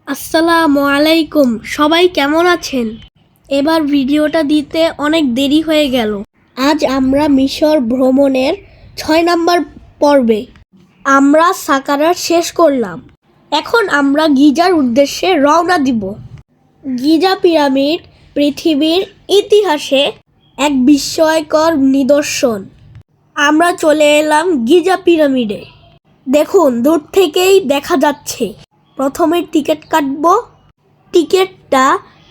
আসসালামু আলাইকুম, সবাই কেমন আছেন? এবার ভিডিওটা দিতে অনেক দেরি হয়ে গেল। আজ আমরা মিশর ভ্রমণের ৬ নাম্বার পর্বে আমরা সাকারা শেষ করলাম। এখন আমরা গিজার উদ্দেশ্যে রওনা দিব। গিজা পিরামিড পৃথিবীর ইতিহাসে এক বিস্ময়কর নিদর্শন। আমরা চলে এলাম গিজা পিরামিডে। দেখুন, দূর থেকেই দেখা যাচ্ছে। প্রথমে টিকিট কাটব। টিকিটটা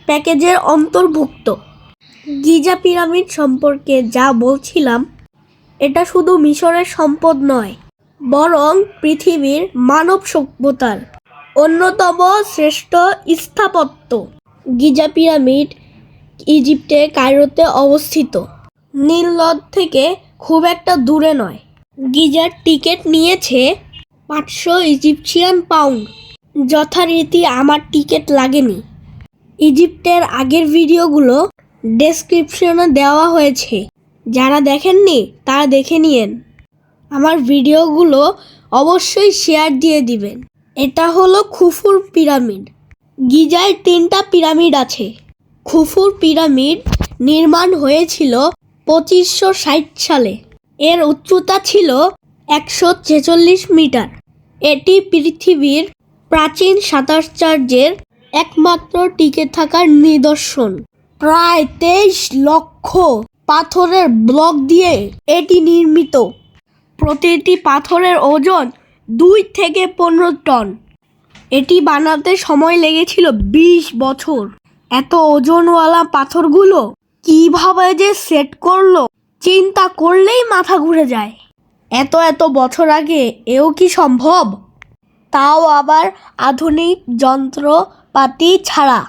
প্যাকেজের অন্তর্ভুক্ত। গিজা পিরামিড সম্পর্কে যা বলছিলাম, এটা শুধু মিশরের সম্পদ নয়, বরং পৃথিবীর মানব সভ্যতার অন্যতম শ্রেষ্ঠ স্থাপত্য। গিজা পিরামিড ইজিপ্টে কায়রোতে অবস্থিত, নীল নদ থেকে খুব একটা দূরে নয়। গিজার টিকিট নিয়েছে ৫০০ ইজিপশিয়ান পাউন্ড। যথারীতি আমার টিকিট লাগেনি। ইজিপ্টের আগের ভিডিওগুলো ডেসক্রিপশনে দেওয়া হয়েছে, যারা দেখেননি তারা দেখে নিয়েন। আমার ভিডিওগুলো অবশ্যই শেয়ার দিয়ে দিবেন। এটা হলো খুফুর পিরামিড। গিজায় ৩টা পিরামিড আছে। খুফুর পিরামিড নির্মাণ হয়েছিল ২৫৬০ সালে। এর উচ্চতা ছিল ১৪৬ মিটার। এটি পৃথিবীর প্রাচীন সাতাশ্চর্যের একমাত্র টিকে থাকার নিদর্শন। প্রায় ২৩ লক্ষ পাথরের ব্লক দিয়ে এটি নির্মিত। প্রতিটি পাথরের ওজন ২ থেকে ১৫ টন। এটি বানাতে সময় লেগেছিল ২০ বছর। এত ওজনওয়ালা পাথরগুলো কিভাবে যে সেট করলো, চিন্তা করলেই মাথা ঘুরে যায়। এত বছর আগে এও কি সম্ভব? তাও আবার আধুনিক যন্ত্রপাতি ছাড়া।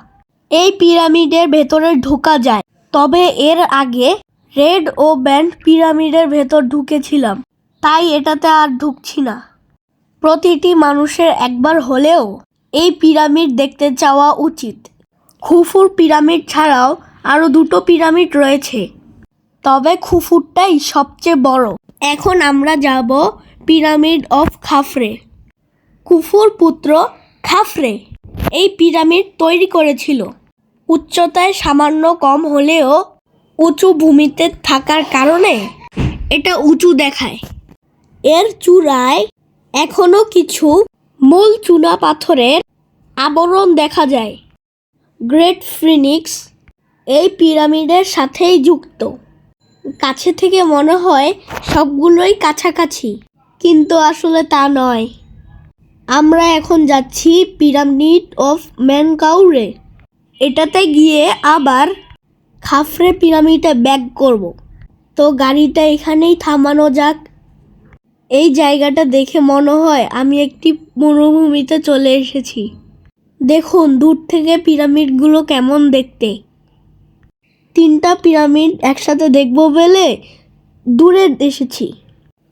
এই পিরামিডের ভেতরে ঢোকা যায়, তবে এর আগে রেড ও ব্যান্ড পিরামিডের ভেতর ঢুকেছিলাম, তাই এটাতে আর ঢুকছি না। প্রতিটি মানুষের একবার হলেও এই পিরামিড দেখতে যাওয়া উচিত। খুফুর পিরামিড ছাড়াও আরও ২টো পিরামিড রয়েছে, তবে খুফুরটাই সবচেয়ে বড়। এখন আমরা যাব পিরামিড অফ খাফরে। খুফুর পুত্র খাফরে এই পিরামিড তৈরি করেছিল। উচ্চতায় সামান্য কম হলেও উঁচু ভূমিতে থাকার কারণে এটা উঁচু দেখায়। এর চূড়ায় এখনো কিছু মূল চুনা পাথরের আবরণ দেখা যায়। গ্রেট ফিনিক্স এই পিরামিডের সাথেই যুক্ত। কাছে থেকে মনে হয় সবগুলোই কাছাকাছি, কিন্তু আসলে তা নয়। আমরা এখন যাচ্ছি পিরামিড অফ মেনকাউরে। এটাতে গিয়ে আবার খাফরে পিরামিডে ব্যাক করব। তো গাড়িটা এখানেই থামানো যাক। এই জায়গাটা দেখে মনে হয় আমি একটি মরুভূমিতে চলে এসেছি। দেখুন দূর থেকে পিরামিডগুলো কেমন দেখতে। ৩টা পিরামিড একসাথে দেখব বলে দূরে এসেছি।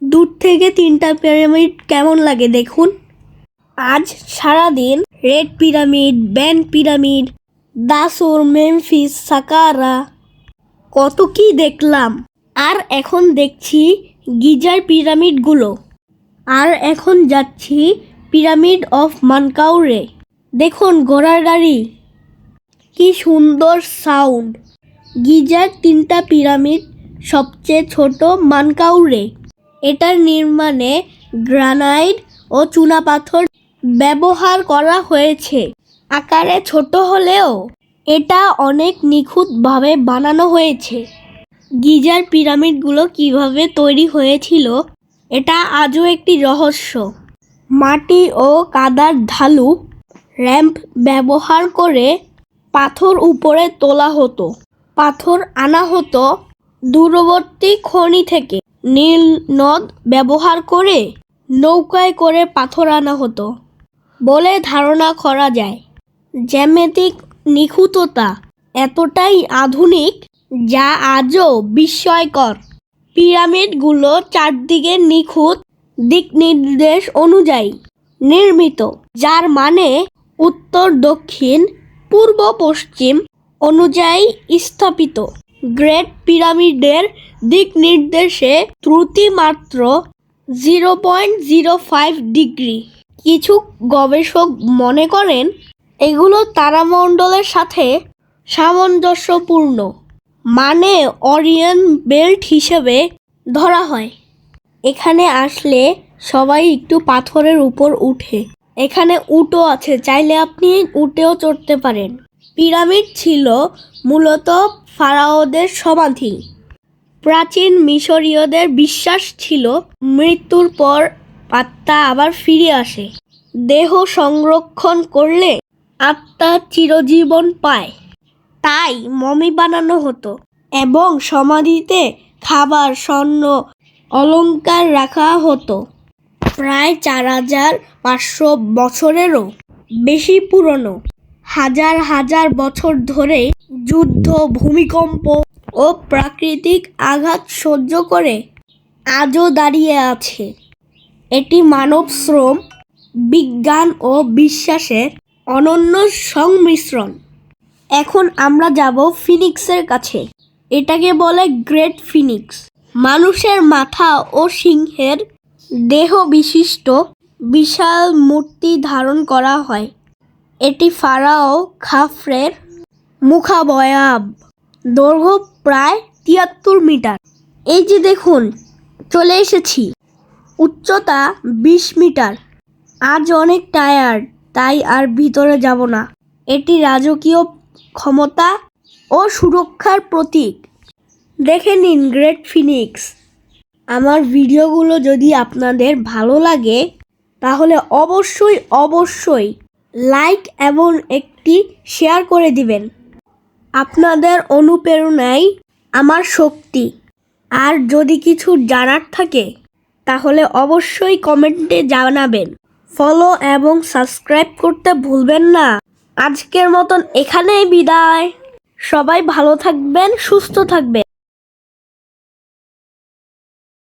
দূর থেকে ৩টা পিরামিড কেমন লাগে দেখুন। আজ সারাদিন red pyramid, bent pyramid, Dahshur, Memphis, Saqqara, কত কি দেখলাম। আর এখন দেখছি গিজার পিরামিডগুলো। আর এখন যাচ্ছি পিরামিড অফ মানকাউরে। দেখুন ঘোড়ার গাড়ি, কি সুন্দর সাউন্ড। গিজার ৩টা পিরামিড সবচেয়ে ছোট মানকাউরে। এটার নির্মাণে গ্রানাইট ও চুনাপাথর ব্যবহার করা হয়েছে। আকারে ছোট হলেও এটা অনেক নিখুঁতভাবে বানানো হয়েছে। গিজার পিরামিডগুলো কিভাবে তৈরি হয়েছিল, এটা আজও একটি রহস্য। মাটি ও কাদার ঢালু র্যাম্প ব্যবহার করে পাথর উপরে তোলা হতো। পাথর আনা হতো দূরবর্তী খনি থেকে। নীল নদ ব্যবহার করে নৌকায় করে পাথর আনা হতো বলে ধারণা করা যায়। জ্যামিতিক নিখুঁততা এতটাই আধুনিক যা আজও বিস্ময়কর। পিরামিডগুলো চারদিকে নিখুঁত দিক নির্দেশ অনুযায়ী নির্মিত, যার মানে উত্তর দক্ষিণ পূর্ব পশ্চিম অনুযায়ী স্থাপিত। গ্রেট পিরামিডের দিক নির্দেশে ত্রুটি মাত্র 0.05 ডিগ্রি। কিছু গবেষক মনে করেন এগুলো তারামণ্ডলের সাথে সামঞ্জস্যপূর্ণ, মানে ওরিয়ন বেল্ট হিসেবে ধরা হয়। এখানে আসলে সবাই একটু পাথরের উপর উঠে। এখানে উটও আছে, চাইলে আপনি উটেও চড়তে পারেন। পিরামিড ছিল মূলত ফারাওদের সমাধি। প্রাচীন মিশরীয়দের বিশ্বাস ছিল মৃত্যুর পর আত্মা আবার ফিরে আসে। দেহ সংরক্ষণ করলে আত্মা চিরজীবন পায়, তাই মমি বানানো হতো এবং সমাধিতে খাবার, স্বর্ণ, অলংকার রাখা হতো। প্রায় 4500 বছরেরও বেশি পুরনো, হাজার হাজার বছর ধরে যুদ্ধ, ভূমিকম্প ও প্রাকৃতিক আঘাত সহ্য করে আজও দাঁড়িয়ে আছে। এটি মানব শ্রম, বিজ্ঞান ও বিশ্বাসের অনন্য সংমিশ্রণ। এখন আমরা যাব ফিনিক্সের কাছে। এটাকে বলে গ্রেট ফিনিক্স। মানুষের মাথা ও সিংহের দেহ বিশিষ্ট বিশাল মূর্তি ধারণ করা হয়। এটি ফারাও খাফরের মুখাবয়ব। দৈর্ঘ্য প্রায় 73 মিটার। এই যে দেখুন, চলে এসেছি। উচ্চতা 20 মিটার। আজ অনেক টায়ার্ড, তাই আর ভিতরে যাব না। এটি রাজকীয় ক্ষমতা ও সুরক্ষার প্রতীক। দেখে নিন গ্রেট ফিনিক্স। আমার ভিডিওগুলো যদি আপনাদের ভালো লাগে তাহলে অবশ্যই লাইক এবং একটি শেয়ার করে দিবেন। আপনাদের অনুপ্রেরণাই আমার শক্তি। আর যদি কিছু জানার থাকে তাহলে অবশ্যই কমেন্টে জানাবেন। ফলো এবং সাবস্ক্রাইব করতে ভুলবেন না। আজকের মতন এখানেই বিদায়। সবাই ভালো থাকবেন, সুস্থ থাকবেন।